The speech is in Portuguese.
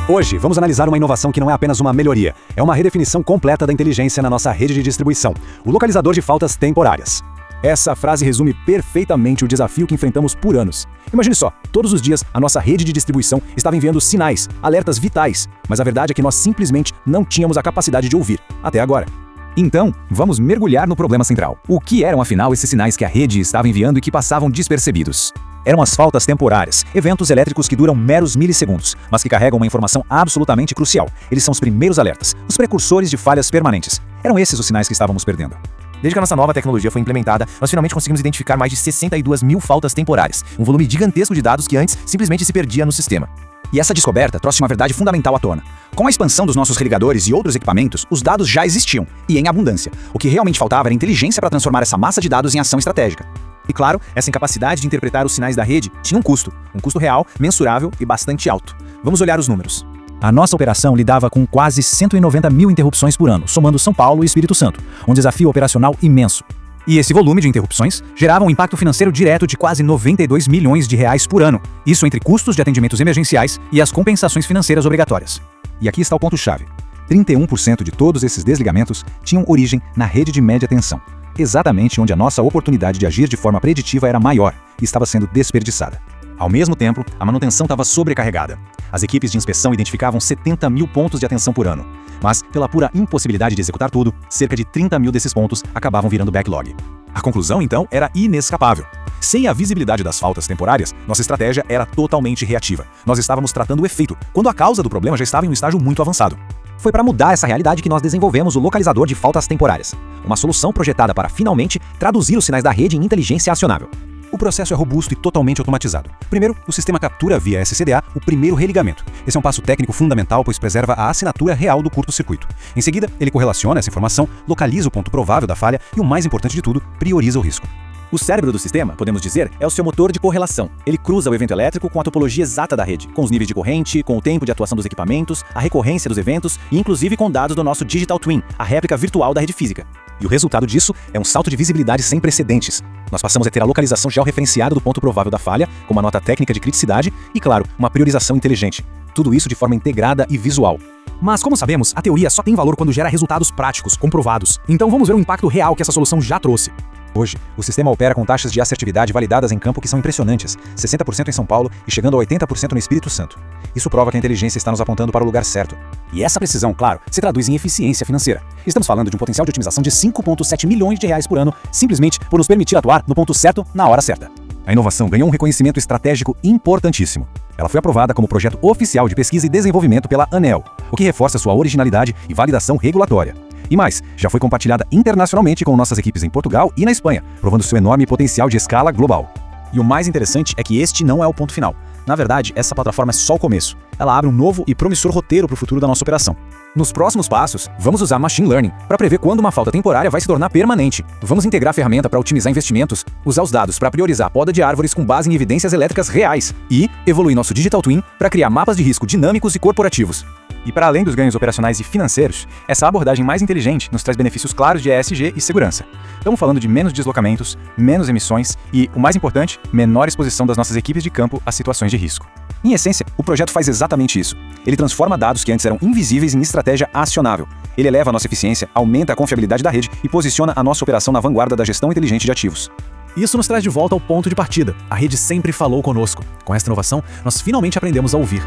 Hoje, vamos analisar uma inovação que não é apenas uma melhoria, é uma redefinição completa da inteligência na nossa rede de distribuição, o localizador de faltas temporárias. Essa frase resume perfeitamente o desafio que enfrentamos por anos. Imagine só, todos os dias a nossa rede de distribuição estava enviando sinais, alertas vitais, mas a verdade é que nós simplesmente não tínhamos a capacidade de ouvir, até agora. Então, vamos mergulhar no problema central. O que eram afinal esses sinais que a rede estava enviando e que passavam despercebidos? Eram as faltas temporárias, eventos elétricos que duram meros milissegundos, mas que carregam uma informação absolutamente crucial. Eles são os primeiros alertas, os precursores de falhas permanentes. Eram esses os sinais que estávamos perdendo. Desde que a nossa nova tecnologia foi implementada, nós finalmente conseguimos identificar mais de 62 mil faltas temporárias, um volume gigantesco de dados que antes simplesmente se perdia no sistema. E essa descoberta trouxe uma verdade fundamental à tona. Com a expansão dos nossos religadores e outros equipamentos, os dados já existiam, e em abundância. O que realmente faltava era inteligência para transformar essa massa de dados em ação estratégica. E claro, essa incapacidade de interpretar os sinais da rede tinha um custo real, mensurável e bastante alto. Vamos olhar os números. A nossa operação lidava com quase 190 mil interrupções por ano, somando São Paulo e Espírito Santo, um desafio operacional imenso. E esse volume de interrupções gerava um impacto financeiro direto de quase 92 milhões de reais por ano, isso entre custos de atendimentos emergenciais e as compensações financeiras obrigatórias. E aqui está o ponto-chave. 31% de todos esses desligamentos tinham origem na rede de média tensão, exatamente onde a nossa oportunidade de agir de forma preditiva era maior e estava sendo desperdiçada. Ao mesmo tempo, a manutenção estava sobrecarregada. As equipes de inspeção identificavam 70 mil pontos de atenção por ano, mas, pela pura impossibilidade de executar tudo, cerca de 30 mil desses pontos acabavam virando backlog. A conclusão, então, era inescapável. Sem a visibilidade das faltas temporárias, nossa estratégia era totalmente reativa. Nós estávamos tratando o efeito, quando a causa do problema já estava em um estágio muito avançado. Foi para mudar essa realidade que nós desenvolvemos o localizador de faltas temporárias, uma solução projetada para, finalmente, traduzir os sinais da rede em inteligência acionável. O processo é robusto e totalmente automatizado. Primeiro, o sistema captura via SCDA o primeiro religamento. Esse é um passo técnico fundamental, pois preserva a assinatura real do curto-circuito. Em seguida, ele correlaciona essa informação, localiza o ponto provável da falha e, o mais importante de tudo, prioriza o risco. O cérebro do sistema, podemos dizer, é o seu motor de correlação. Ele cruza o evento elétrico com a topologia exata da rede, com os níveis de corrente, com o tempo de atuação dos equipamentos, a recorrência dos eventos e inclusive com dados do nosso Digital Twin, a réplica virtual da rede física. E o resultado disso é um salto de visibilidade sem precedentes. Nós passamos a ter a localização georreferenciada do ponto provável da falha, com uma nota técnica de criticidade e, claro, uma priorização inteligente. Tudo isso de forma integrada e visual. Mas, como sabemos, a teoria só tem valor quando gera resultados práticos, comprovados. Então vamos ver o impacto real que essa solução já trouxe. Hoje, o sistema opera com taxas de assertividade validadas em campo que são impressionantes, 60% em São Paulo e chegando a 80% no Espírito Santo. Isso prova que a inteligência está nos apontando para o lugar certo. E essa precisão, claro, se traduz em eficiência financeira. Estamos falando de um potencial de otimização de 5,7 milhões de reais por ano, simplesmente por nos permitir atuar no ponto certo, na hora certa. A inovação ganhou um reconhecimento estratégico importantíssimo. Ela foi aprovada como projeto oficial de pesquisa e desenvolvimento pela ANEEL, o que reforça sua originalidade e validação regulatória. E mais, já foi compartilhada internacionalmente com nossas equipes em Portugal e na Espanha, provando seu enorme potencial de escala global. E o mais interessante é que este não é o ponto final. Na verdade, essa plataforma é só o começo. Ela abre um novo e promissor roteiro para o futuro da nossa operação. Nos próximos passos, vamos usar Machine Learning para prever quando uma falta temporária vai se tornar permanente. Vamos integrar a ferramenta para otimizar investimentos, usar os dados para priorizar a poda de árvores com base em evidências elétricas reais e evoluir nosso Digital Twin para criar mapas de risco dinâmicos e corporativos. E para além dos ganhos operacionais e financeiros, essa abordagem mais inteligente nos traz benefícios claros de ESG e segurança. Estamos falando de menos deslocamentos, menos emissões e, o mais importante, menor exposição das nossas equipes de campo a situações de risco. Em essência, o projeto faz exatamente isso. Ele transforma dados que antes eram invisíveis em estratégia acionável. Ele eleva a nossa eficiência, aumenta a confiabilidade da rede e posiciona a nossa operação na vanguarda da gestão inteligente de ativos. Isso nos traz de volta ao ponto de partida. A rede sempre falou conosco. Com esta inovação, nós finalmente aprendemos a ouvir.